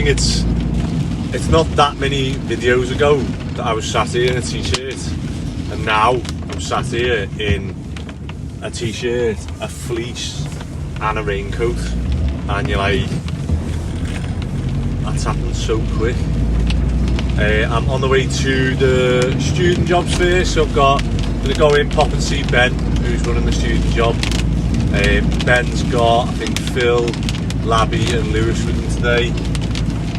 think it's not that many videos ago that I was sat here in a t-shirt, and now I'm sat here in a t-shirt, a fleece and a raincoat, and you're like, that's happened so quick. I'm on the way to the student jobs first, so I'm gonna go in, pop and see Ben, who's running the student job. Ben's got, I think, Phil, Labby and Lewis with him today,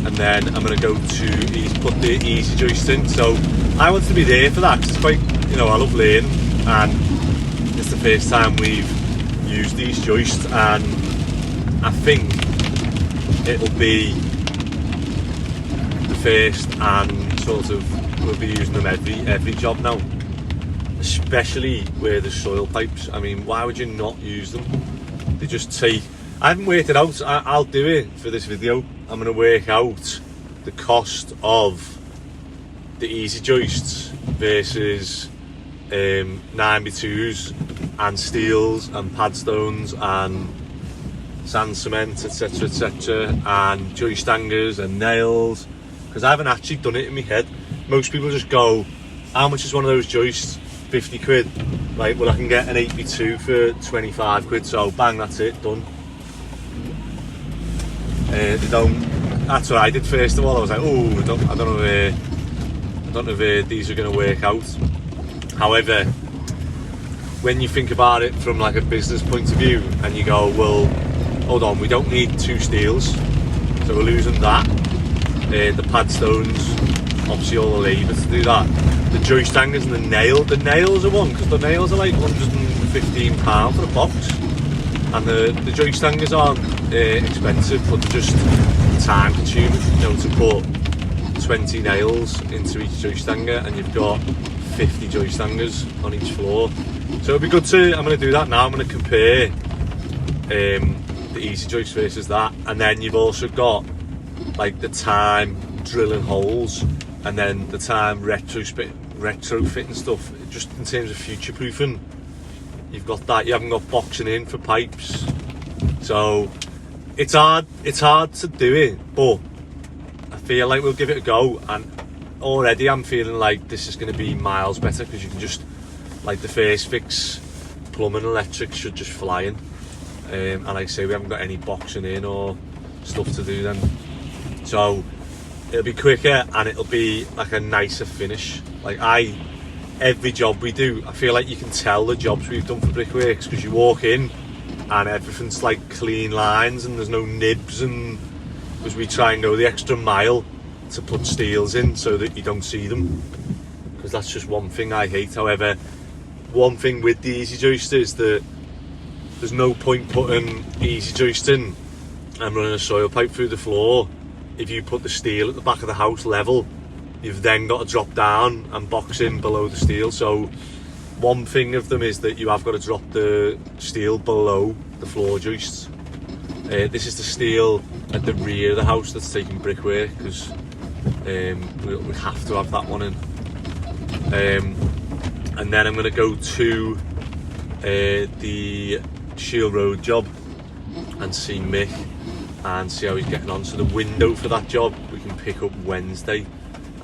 and then I'm gonna go to, he's put the easy joist in, so I want to be there for that, 'cause it's quite, I love learning, and it's the first time we've used these joists, and I think it'll be the first, and sort of we'll be using them every job now, especially where there's soil pipes. I mean, why would you not use them? They just take, I haven't worked it out, I'll do it for this video. I'm going to work out the cost of the easy joists versus 9x2s and steels and padstones and sand cement, etc, and joist hangers and nails, because I haven't actually done it in my head. Most people just go, how much is one of those joists? 50 quid. Right, well, I can get an 8x2 for 25 quid, so bang, that's it, done. They don't, that's what I did first of all. I was like, oh, I don't know if these are going to work out. However, when you think about it from like a business point of view, and you go, well, hold on, we don't need 2 steels, so we're losing that. The padstones, obviously all the labour to do that. The joist hangers and the nails are one, because the nails are like £115 for a box, and the joist hangers aren't expensive, but they're just time consuming, to put 20 nails into each joist hanger, and you've got 50 joist hangers on each floor. So it'll be good to, I'm going to do that now. I'm going to compare the easy joist versus that, and then you've also got like the time drilling holes, and then the time retrofitting stuff, just in terms of future proofing. You've got that, you haven't got boxing in for pipes, so it's hard to do it, but I feel like we'll give it a go, and already I'm feeling like this is going to be miles better, because you can just, like, the first fix, plumbing, electric should just fly in, and like I say, we haven't got any boxing in or stuff to do then, so it'll be quicker and it'll be like a nicer finish. Like, every job we do, I feel like you can tell the jobs we've done for Brickworks, because you walk in and everything's like clean lines and there's no nibs, and because we try and go the extra mile to put steels in so that you don't see them, because that's just one thing I hate. However, one thing with the easy joist is that there's no point putting easy joist in and running a soil pipe through the floor if you put the steel at the back of the house level. You've then got to drop down and box in below the steel. So one thing of them is that you have got to drop the steel below the floor joists. This is the steel at the rear of the house that's taking brickwork, because we have to have that one in. And then I'm going to go to the Shield Road job and see Mick and see how he's getting on. So the window for that job we can pick up Wednesday,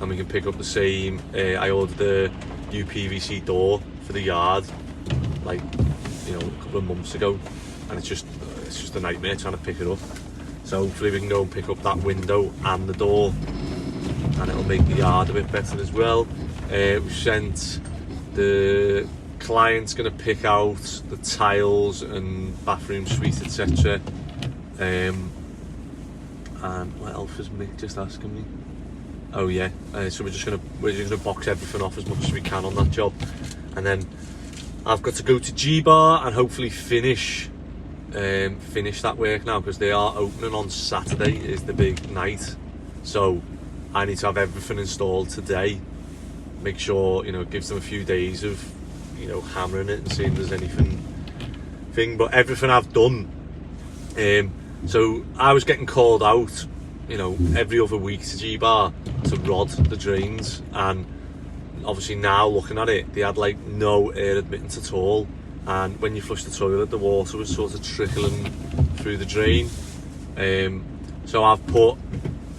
and we can pick up the same, I ordered the UPVC door for the yard like, a couple of months ago, and it's just a nightmare trying to pick it up. So hopefully we can go and pick up that window and the door, and it'll make the yard a bit better as well. We sent, the client's going to pick out the tiles and bathroom suite, etc. And what else was Mick just asking me? Oh yeah, so we're just gonna box everything off as much as we can on that job, and then I've got to go to G-Bar and hopefully finish that work now, because they are opening on Saturday, is the big night. So I need to have everything installed today. Make sure, it gives them a few days of, hammering it and seeing if there's anything. But everything I've done. So I was getting called out, every other week to G-Bar to rod the drains, and obviously now looking at it, they had like no air admittance at all, and when you flush the toilet, the water was sort of trickling through the drain. So I've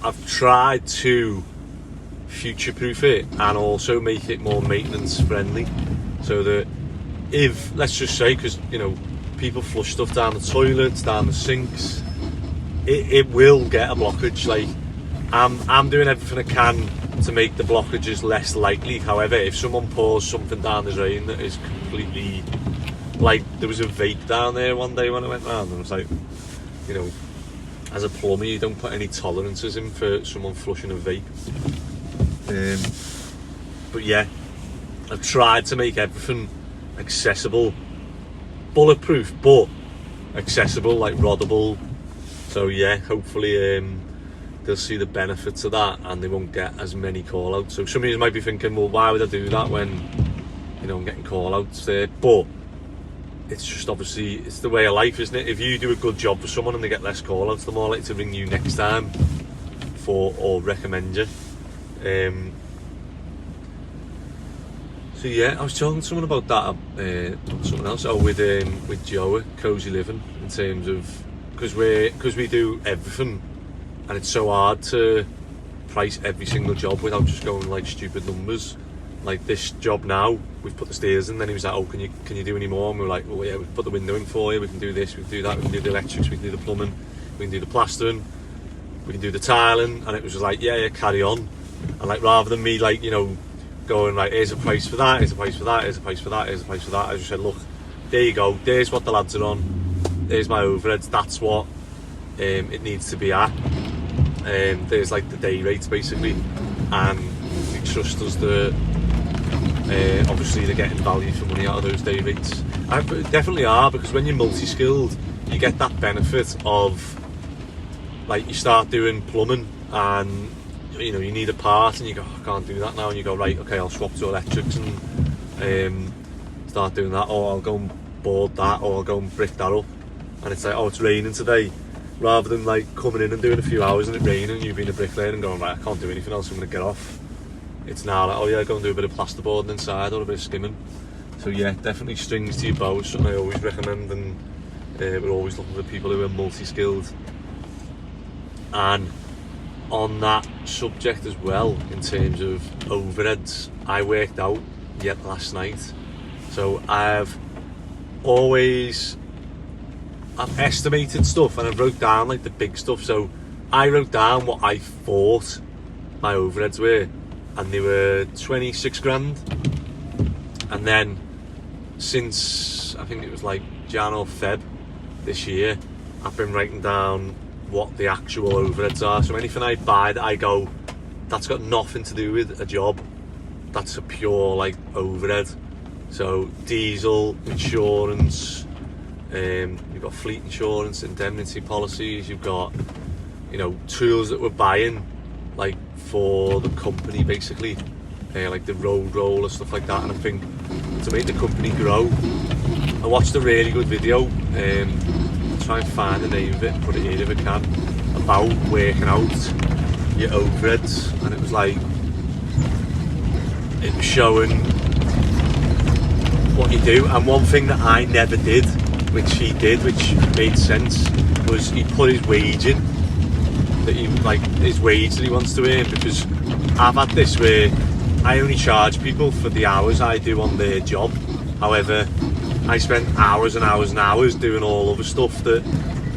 I've tried to future-proof it and also make it more maintenance friendly, so that if, let's just say, because you know people flush stuff down the toilets, down the sinks, it will get a blockage. Like I'm doing everything I can to make the blockages less likely. However, if someone pours something down the drain that is completely, like there was a vape down there one day when I went round, and I was like, you know, as a plumber you don't put any tolerances in for someone flushing a vape. But yeah, I've tried to make everything accessible, bulletproof but accessible, like roddable. So yeah, hopefully they'll see the benefits of that and they won't get as many call outs. So some of you might be thinking, well, why would I do that when, you know, I'm getting call outs there? But it's just, obviously it's the way of life, isn't it? If you do a good job for someone and they get less call outs, they're more likely to ring you next time or recommend you. So yeah, I was talking to someone about that, someone else, with Joe at Cozy Living, in terms of, because we do everything and it's so hard to price every single job without just going like stupid numbers. Like this job now, we've put the stairs in, then he was like, oh, can you do any more? And we were like, well yeah, we've put the window in for you, we can do this, we can do that, we can do the electrics, we can do the plumbing, we can do the plastering, we can do the tiling. And it was just like, yeah, carry on. And like, rather than me like, you know, going like, here's a price for that, here's a price for that, here's a price for that, here's a price for that, I just said, look, there you go, there's what the lads are on, there's my overheads, that's what it needs to be at. There's like the day rates basically, and we trust us that obviously they're getting value for money out of those day rates. And definitely are, because when you're multi-skilled you get that benefit of, like, you start doing plumbing and you know you need a part and you go, oh, I can't do that now, and you go, right, okay, I'll swap to electrics and start doing that, or I'll go and board that, or I'll go and brick that up. And it's like, oh, it's raining today, rather than like coming in and doing a few hours and it raining and you being a bricklayer and going, right, I can't do anything else, I'm going to get off. It's now like, oh yeah, go and do a bit of plasterboarding inside or a bit of skimming. So yeah, definitely strings to your bow is something I always recommend, and we're always looking for people who are multi-skilled. And on that subject as well, in terms of overheads, I worked out yet last night. So I've estimated stuff and I wrote down like the big stuff. So I wrote down what I thought my overheads were, and they were 26 grand. And then since I think it was like Jan or Feb this year, I've been writing down what the actual overheads are. So anything I buy that I go, that's got nothing to do with a job, that's a pure like overhead. So diesel, insurance, you've got fleet insurance, indemnity policies, you've got, you know, tools that we're buying like for the company basically, like the road roller, stuff like that. And I think to make the company grow, I watched a really good video, I'll try and find the name of it, put it here if I can, about working out your overheads, and it was like, it was showing what you do. And one thing that I never did, which he did, which made sense, was he put his wage in, that he, like, his wage that he wants to earn. Because I've had this where I only charge people for the hours I do on their job. However, I spend hours and hours and hours doing all other stuff that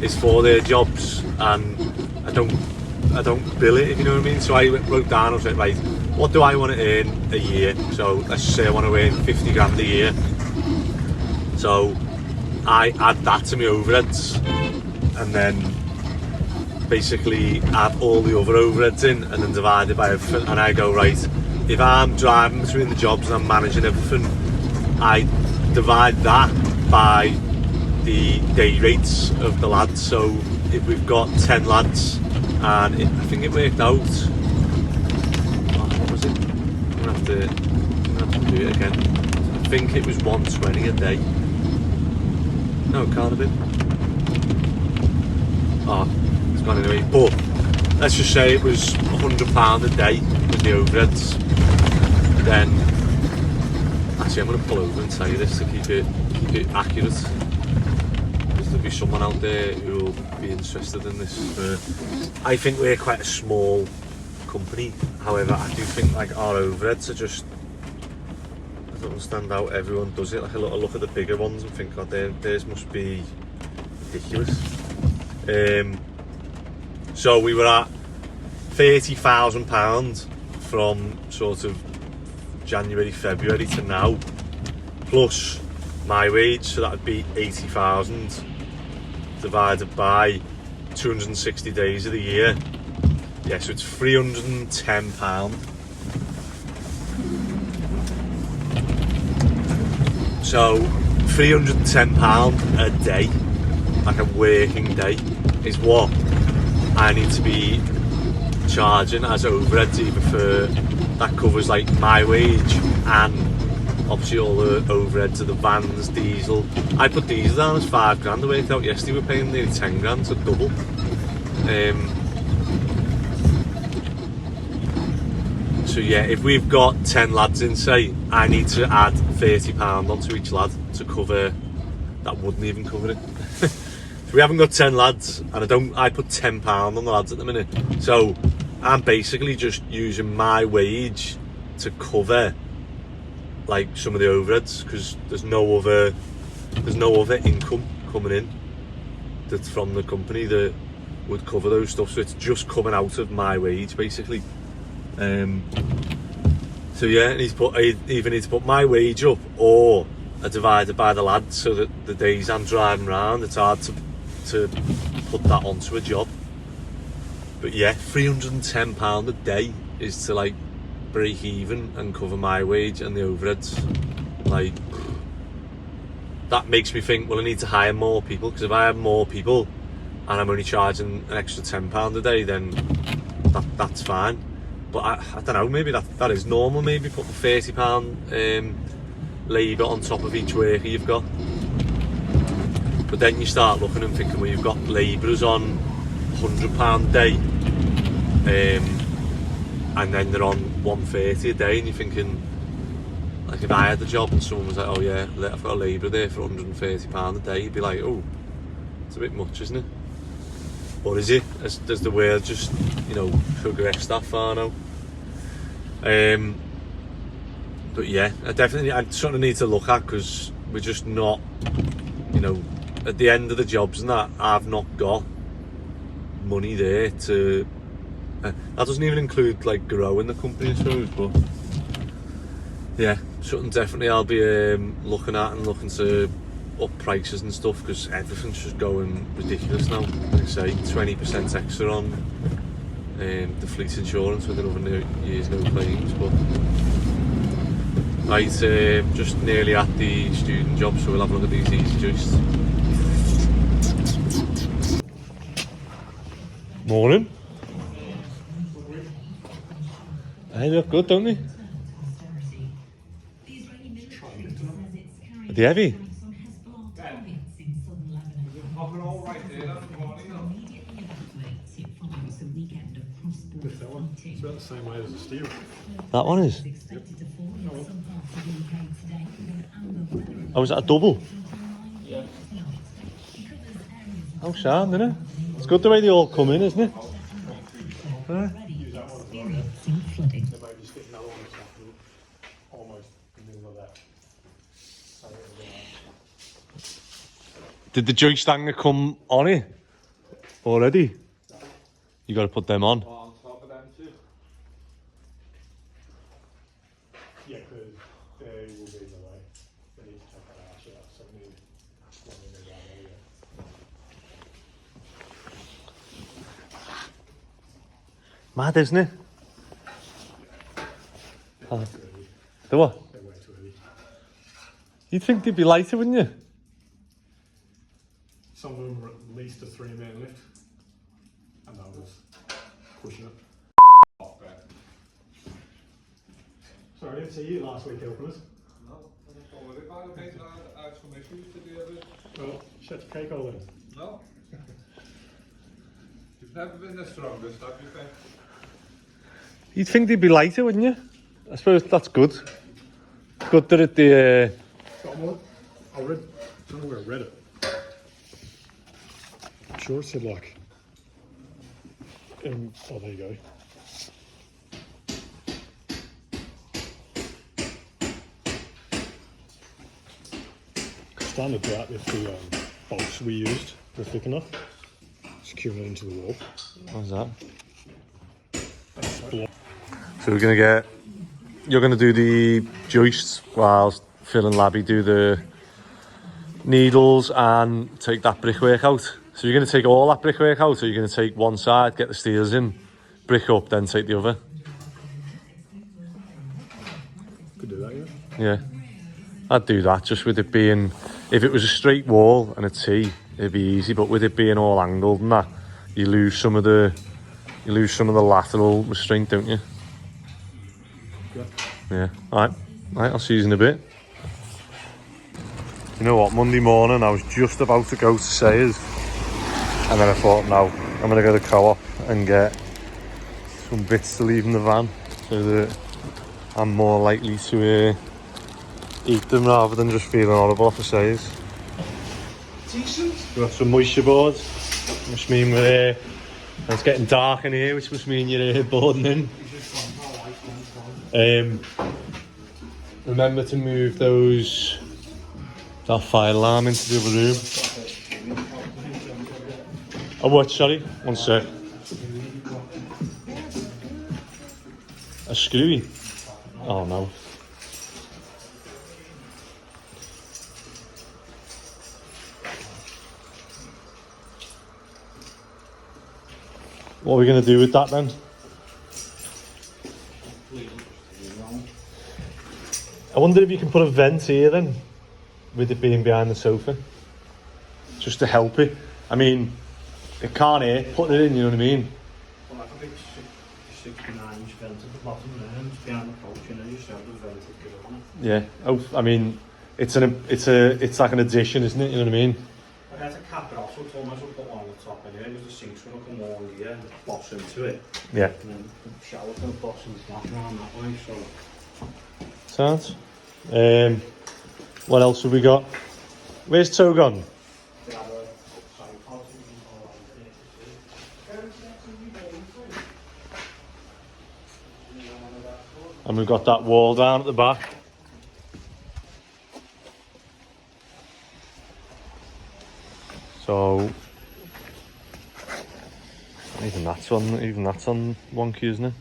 is for their jobs, and I don't bill it, if you know what I mean. So I wrote down, I was like, right, what do I want to earn a year? So let's just say I want to earn 50 grand a year. So I add that to my overheads, and then basically add all the other overheads in, and then divide it by everything. And I go, right, if I'm driving between the jobs and I'm managing everything, I divide that by the day rates of the lads. So if we've got 10 lads, and I think it worked out, what was it? I'm gonna have to do it again. I think it was 120 a day. No, it can't have been. Oh, it's gone anyway. But let's just say it was £100 a day with the overheads. Then actually, I'm going to pull over and tell you this to keep it accurate. Because there'll be someone out there who will be interested in this. I think we're quite a small company, however I do think like our overheads are just, I don't understand how everyone does it. Like I look at the bigger ones and think, God, theirs must be ridiculous. So we were at £30,000 from sort of January, February to now, plus my wage, so that would be 80,000 divided by 260 days of the year. Yeah, so it's £310. So £310 a day, like a working day, is what I need to be charging as overheads, either for that covers like my wage and obviously all the overheads of the vans, diesel. I put diesel down as £5 grand. I worked out yesterday we're paying nearly 10 grand, so double. So yeah, if we've got 10 lads in, say, I need to add £30 onto each lad to cover, that wouldn't even cover it. If we haven't got 10 lads, and I put £10 on the lads at the minute, so I'm basically just using my wage to cover like some of the overheads, because there's no other income coming in that's from the company that would cover those stuff, so it's just coming out of my wage basically. So yeah, I either need to put my wage up, or I divide it by the lads, so that the days I'm driving around, it's hard to put that onto a job. But yeah, £310 a day is to like break even and cover my wage and the overheads. Like, that makes me think, well, I need to hire more people, because if I have more people and I'm only charging an extra £10 a day, then that's fine. But I don't know, maybe that is normal, maybe putting £30 labour on top of each worker you've got. But then you start looking and thinking, well, you've got labourers on £100 a day, and then they're on £130 a day, and you're thinking, like, if I had the job and someone was like, oh yeah, I've got a labourer there for £130 a day, you'd be like, oh, it's a bit much, isn't it? Or is it? Does the world just, progress that far now? But yeah, I sort of need to look at, because we're just not, at the end of the jobs and that, I've not got money there to, that doesn't even include like growing the company, I suppose. But yeah, something definitely I'll be looking at, and looking to up prices and stuff, because everything's just going ridiculous now. Like I say, 20% extra on the fleet insurance with another year's no claims. But right, just nearly at the student job, so we'll have a look at these easy joists. Morning. They look good, don't they? Are they heavy? It's about the same weight as a steel. That one is? Yep. Oh, is that a double? Yeah. Oh, sharp, isn't it? It's good the way they all come in, isn't it? Use that one as well, yeah. They might just get another one that's almost in the middle of that. Did the joist hanger come on it already? You got to put them on. On top of them too. Yeah, because they will be in the way. They need to take that arch out, so we need one in the right area. Mad, isn't it? The what? They're way too heavy. You'd think they'd be lighter, wouldn't you? Some of them were at least a 3-man lift, and that was pushing it. Sorry, I didn't see you last week helping us. No, I don't know about it. I had some issues to deal with. Well, shut your cake hole then. No. You've never been the strongest, have you, Ben? You'd think they'd be lighter, wouldn't you? I suppose that's good. Good that Got one? I read, somewhere I read it. sure it said like. Oh, there you go. Starting to doubt if the bolts we used were thick enough. Securing it into the wall. How's that? So you're gonna do the joists whilst Phil and Labby do the needles and take that brickwork out. So you're gonna take all that brickwork out, or you're gonna take one side, get the steels in, brick up, then take the other? Could do that, yeah. Yeah, I'd do that. Just with it being, if it was a straight wall and a T, it'd be easy. But with it being all angled and that, you lose some of the lateral restraint, don't you? Yeah. Yeah. All right. I'll see you in a bit. You know what? Monday morning, I was just about to go to Sayers, and then I thought, no, I'm gonna go to Co-op and get some bits to leave in the van, so that I'm more likely to eat them rather than just feeling horrible off the Sayers. Decent. We've got some moisture boards, which mean we're it's getting dark in here, which must mean you're boarding in. Remember to move that fire alarm into the other room. Oh, what? Sorry, one sec. A screwy? Oh no. What are we going to do with that then? I wonder if you can put a vent here then, with it being behind the sofa, just to help it. I mean, it can't hurt putting it in, you know what I mean? Well, like a big 69-inch vent at the bottom there, and it's behind the couch, you know, you should have the vent to get on it. Yeah. Oh, I mean, it's like an addition, isn't it? You know what I mean? I had to cap it off, so it's almost put one on the top anyway, because the sink's going to come along here and box into it. Yeah. And then the shower's going to box into that around that way, so. Sounds. What else have we got? Where's Toe gone? They have a side policy And we've got that wall down at the back. So even that's on wonky, isn't it?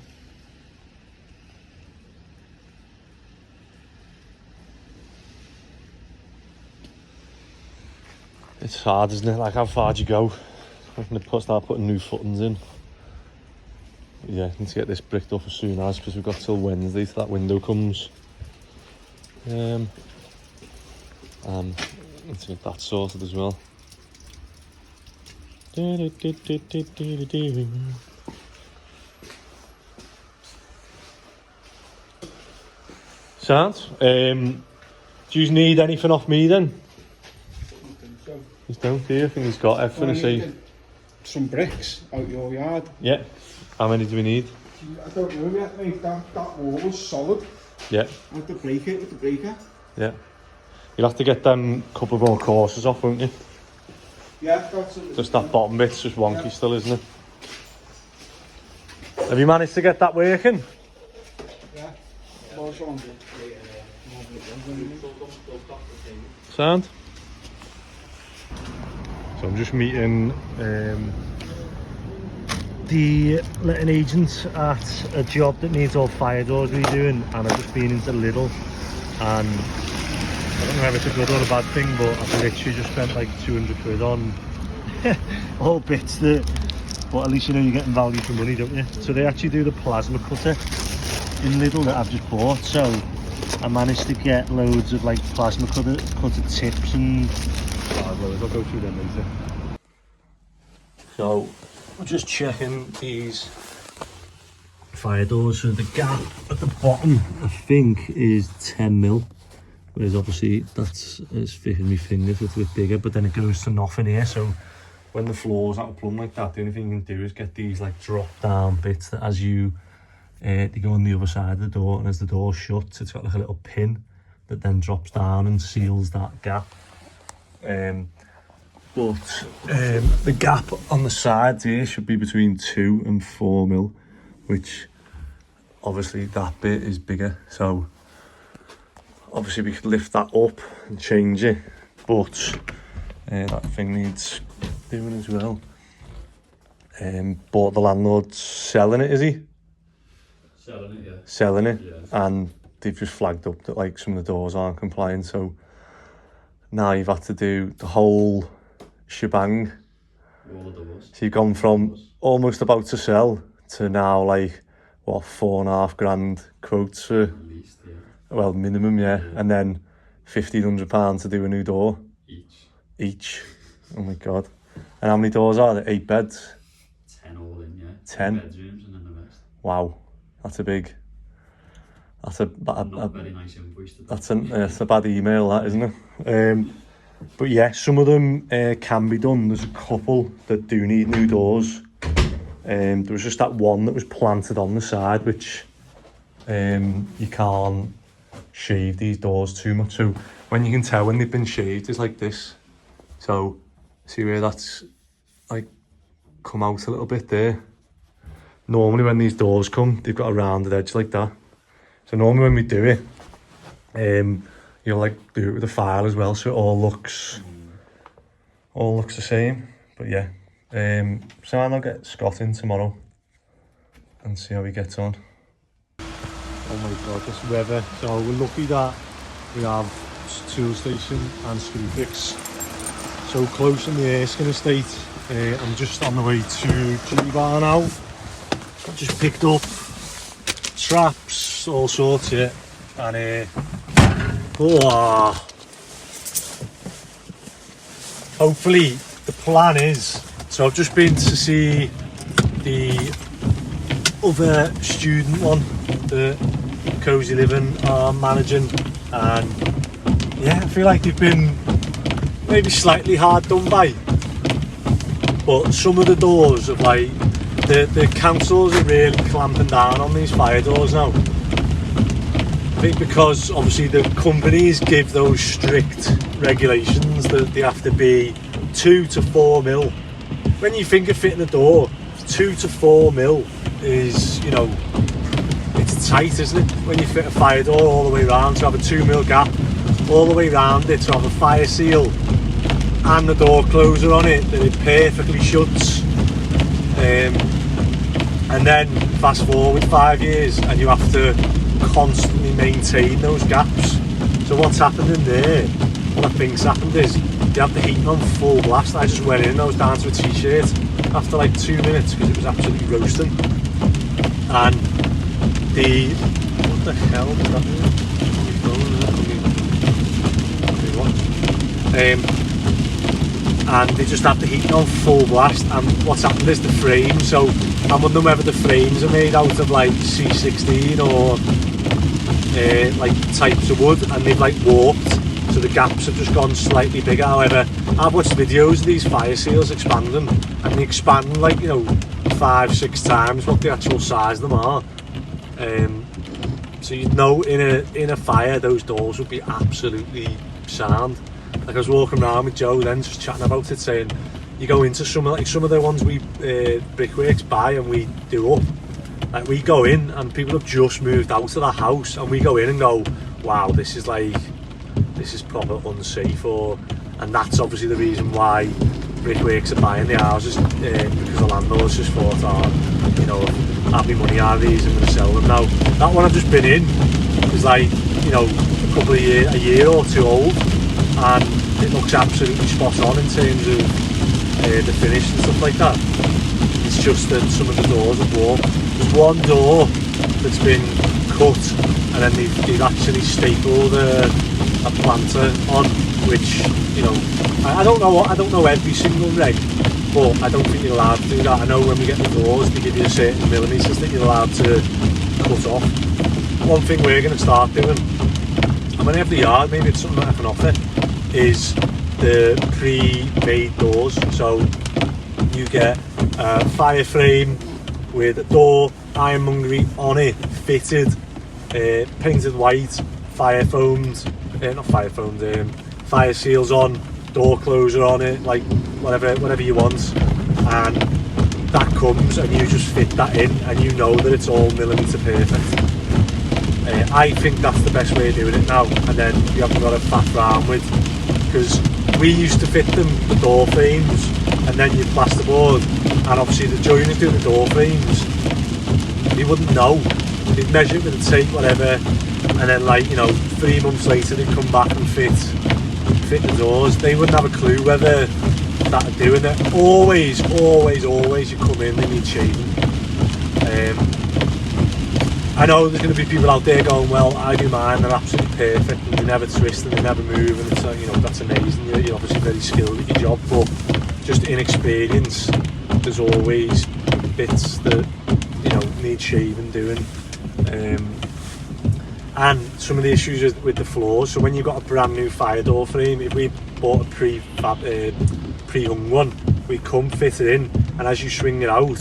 It's hard, isn't it? Like, how far do you go? I'm going to start putting new footings in. Yeah, need to get this bricked up as soon as, because we've got till Wednesday till that window comes. Let's get that sorted as well. Sounds. Do you need anything off me then? He's down here. I think he's got everything. To see. Some bricks out your yard. Yeah. How many do we need? I don't know yet, mate. That wall was solid. Yeah. I have to break it with the breaker. Yeah. You'll have to get them couple more courses off, won't you? Yeah, that's it. Just that bottom bit's just wonky still, isn't it? Have you managed to get that working? Yeah. Well, Sean. Sound? So I'm just meeting the letting agent at a job that needs all fire doors redoing, and I've just been into Lidl, and I don't know if it's a good or a bad thing, but I've literally just spent like 200 quid on all bits that, but at least you know you're getting value for money, don't you? So they actually do the plasma cutter in Lidl that I've just bought, so I managed to get loads of like plasma cutter tips and I'll go through them later. So I'm just checking these fire doors. So the gap at the bottom I think is 10mm, whereas obviously that's as thick as my fingers, it's a bit bigger, but then it goes to nothing here. So when the floor's out of plumb like that, the only thing you can do is get these like drop down bits that as you they go on the other side of the door, and as the door shuts it's got like a little pin that then drops down and seals that gap. but the gap on the sides here should be between 2 and 4 mil, which obviously that bit is bigger, so obviously we could lift that up and change it, but that thing needs doing as well. But the landlord's selling it, is he? Selling it, yeah. Selling it, Yeah. and they've just flagged up that like some of the doors aren't compliant, so now you've had to do the whole shebang. All the doors. So you've gone from almost about to sell to now like what, 4.5 grand quotes for, At least, yeah. well, minimum, yeah, and then £1,500 to do a new door Each. Oh my god. And how many doors are there? 8 beds? 10 all in, yeah. 10? Bedrooms and then the rest. Wow, that's a big, that's a Not very nice invoice. that's a bad email, that, isn't it? But yeah, some of them can be done. There's a couple that do need new doors. There was just that one that was planted on the side, which you can't shave these doors too much. So when you can tell when they've been shaved, it's like this. So see where that's like come out a little bit there. Normally when these doors come, they've got a rounded edge like that. So normally when we do it, you'll like do it with a file as well, so it all looks the same. But yeah, so I'll get Scott in tomorrow and see how he gets on. Oh my god, this weather. So we're lucky that we have tool station and Screwfix so close in the Erskine estate. I'm just on the way to G-Bar now. I've just picked up traps, all sorts, yeah, and hopefully the plan is, so I've just been to see the other student one, the Cozy Living are managing, and yeah, I feel like they've been maybe slightly hard done by, but some of the doors of like the councils are really clamping down on these fire doors now. I think because obviously the companies give those strict regulations that they have to be 2 to 4 mil. When you think of fitting a door, 2 to 4 mil is, you know, it's tight, isn't it? When you fit a fire door all the way around, to have a 2 mil gap all the way around it, to have a fire seal and the door closer on it that it perfectly shuts. And then fast forward 5 years and you have to constantly maintain those gaps. So what's happened in there, what I think's happened is they have the heating on full blast. I just went in and I was down to a t-shirt after like 2 minutes because it was absolutely roasting. And the, what the hell was that doing? And they just have the heating on full blast, and what's happened is the frame, so I'm wondering whether the frames are made out of like C16 or like types of wood, and they've like warped, so the gaps have just gone slightly bigger. However, I've watched videos of these fire seals expanding, and they expand like, you know, 5-6 times what the actual size of them are. So you know, in a fire, those doors would be absolutely sound. Like I was walking around with Joe then, just chatting about it, saying you go into some of the ones we Brickworks buy and we do up. Like we go in and people have just moved out of the house, and we go in and go, wow, this is proper unsafe, and that's obviously the reason why Brickworks are buying the houses, because the landlords just thought, you know, I'll be money out of these, I'm going to sell them now. That one I've just been in is like, you know, a year or two old, and it looks absolutely spot on in terms of the finish and stuff like that. It's just that some of the doors are warped. There's one door that's been cut, and then they've actually stapled a planter on, which, you know, I don't know every single reg, but I don't think you're allowed to do that. I know when we get the doors, they give you a certain millimetres that you're allowed to cut off. One thing we're going to start doing, and when I have the yard, maybe it's something that I can offer, is the pre-made doors. So you get a fire frame with a door, ironmongery on it, fitted, painted white, fire seals on, door closer on it, like whatever you want, and that comes and you just fit that in and you know that it's all millimetre perfect. I think that's the best way of doing it now, and then you haven't got to faff around with, because we used to fit them, the door frames, and then you'd plasterboard, and obviously the joiners doing the door frames, they wouldn't know. They'd measure it with a tape, whatever, and then, like, you know, 3 months later they'd come back and fit the doors. They wouldn't have a clue whether that are doing it. Always you come in and you'd shaving. I know there's going to be people out there going, well, I do mine, they're absolutely perfect and they never twist and they never move, and it's like, you know, that's amazing, you're obviously very skilled at your job, but just inexperience, there's always bits that, you know, need shaving doing. And some of the issues with the floors, so when you've got a brand new fire door frame, if we bought a pre-hung one, we come fit it in, and as you swing it out,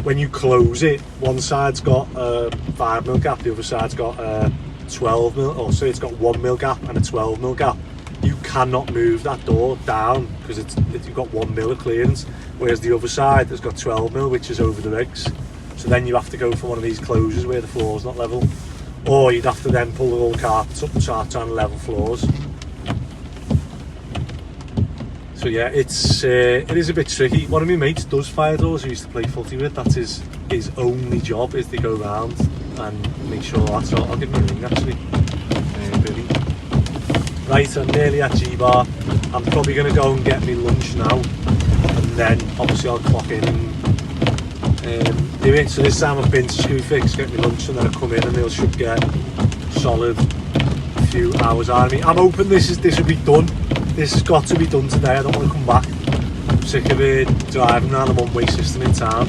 when you close it, one side's got a 5mm gap, the other side's got a 12mm, or so it's got 1mm gap and a 12mm gap. You cannot move that door down because you've got 1mm of clearance, whereas the other side has got 12mm, which is over the regs. So then you have to go for one of these closures where the floor's not level, or you'd have to then pull all the carpets up and start trying to level floors. So yeah, it is a bit tricky. One of my mates does fire doors, who used to play footy with. That's his only job, is to go around and make sure that's. So I'll give him a ring actually. Billy. Right, I'm nearly at G-Bar. I'm probably going to go and get me lunch now, and then obviously I'll clock in and do it. So this time I've been to Screwfix, get me lunch, and then I come in and they should get solid few hours out of me. I'm hoping this will be done. This has got to be done today. I don't want to come back. I'm sick of it driving around a one-way system in town,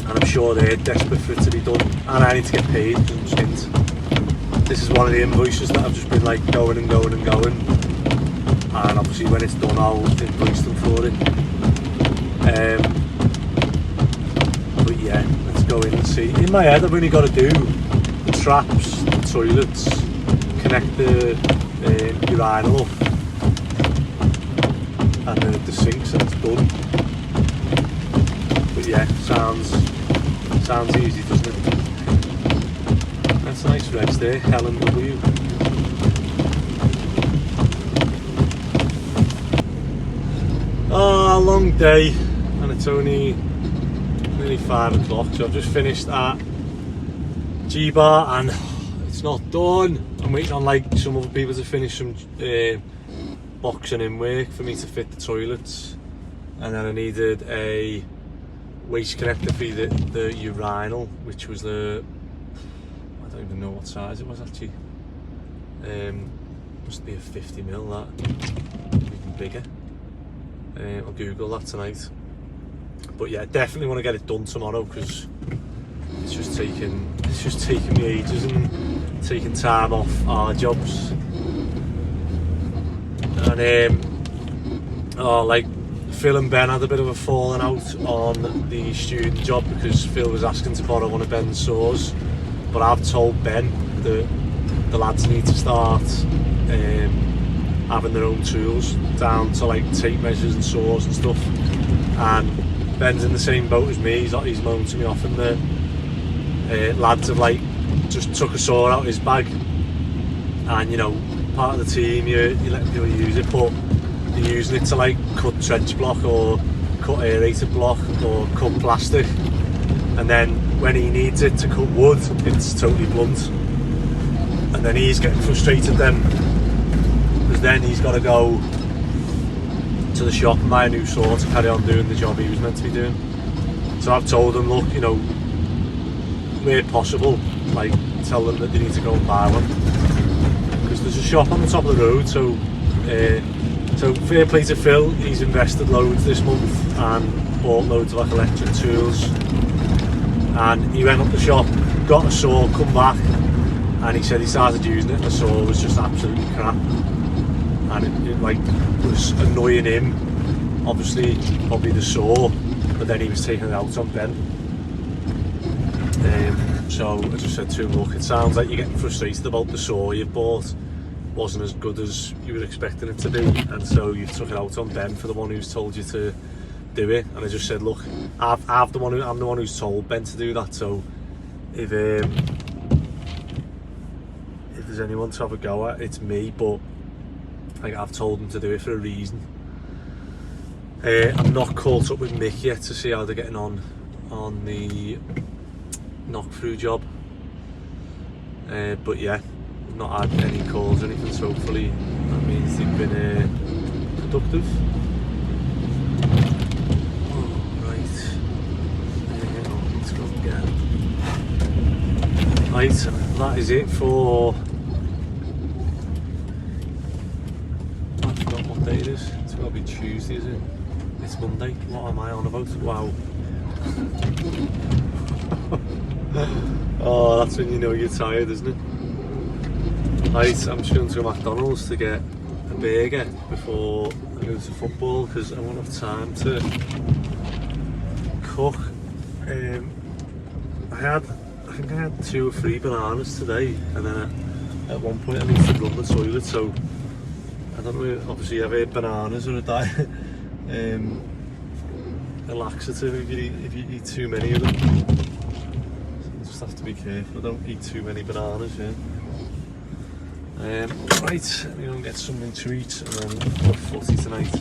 and I'm sure they're desperate for it to be done, and I need to get paid because I'm skint. This is one of the invoices that I've just been like going and going and going, and obviously when it's done I'll invoice them for it. But yeah, let's go in and see. In my head I've only got to do the traps, the toilets, connect the urinal up, and the sinks, and it's done. But yeah, sounds easy, doesn't it? That's a nice reds there, Helen W. Oh, long day, and it's only nearly 5 o'clock, so I've just finished at G-Bar and it's not done. I'm waiting on like some other people to finish some boxing in work for me to fit the toilets, and then I needed a waste connector for the urinal, which was I don't even know what size it was actually. Must be a 50mm, that, even bigger. I'll Google that tonight. But yeah, definitely want to get it done tomorrow because it's just taking me ages and taking time off our jobs. And like Phil and Ben had a bit of a falling out on the student job because Phil was asking to borrow one of Ben's saws, but I've told Ben that the lads need to start having their own tools, down to like tape measures and saws and stuff. And Ben's in the same boat as me. He's moaned to me often that lads have like just took a saw out of his bag, and you know, part of the team, you let people use it, but they're using it to like cut trench block or cut aerated block or cut plastic, and then when he needs it to cut wood, it's totally blunt, and then he's getting frustrated then because then he's got to go to the shop and buy a new saw to carry on doing the job he was meant to be doing. So I've told him, look, you know, where possible, like tell them that they need to go and buy one, because there's a shop on the top of the road. So fair play to Phil, he's invested loads this month and bought loads of like electric tools, and he went up the shop, got a saw, come back, and he said he started using it and the saw was just absolutely crap, and it like was annoying him, obviously probably the saw, but then he was taking it out on Ben. So I just said to him, look, it sounds like you're getting frustrated about the saw you've bought, wasn't as good as you were expecting it to be, and so you took it out on Ben for the one who's told you to do it. And I just said, look, I'm the one who's told Ben to do that, so if there's anyone to have a go at, it's me, but like, I've told him to do it for a reason. I'm not caught up with Mick yet to see how they're getting on the knock-through job, but yeah, I've not had any calls or anything, so hopefully that means they've been productive. Let's go again. Right, that is it for... I forgot what day it is. It's got to be Tuesday, is it? It's Monday. What am I on about? Wow. Oh, that's when you know you're tired, isn't it? Right, I'm just going to McDonald's to get a burger before I go to football because I won't have time to cook. I think I had 2 or 3 bananas today, and then at one point I need to run the toilet, so I don't know, obviously I've ate bananas or a diet a laxative if you eat too many of them. So you just have to be careful, don't eat too many bananas, yeah. Right, I'm going to get something to eat and then have footy tonight.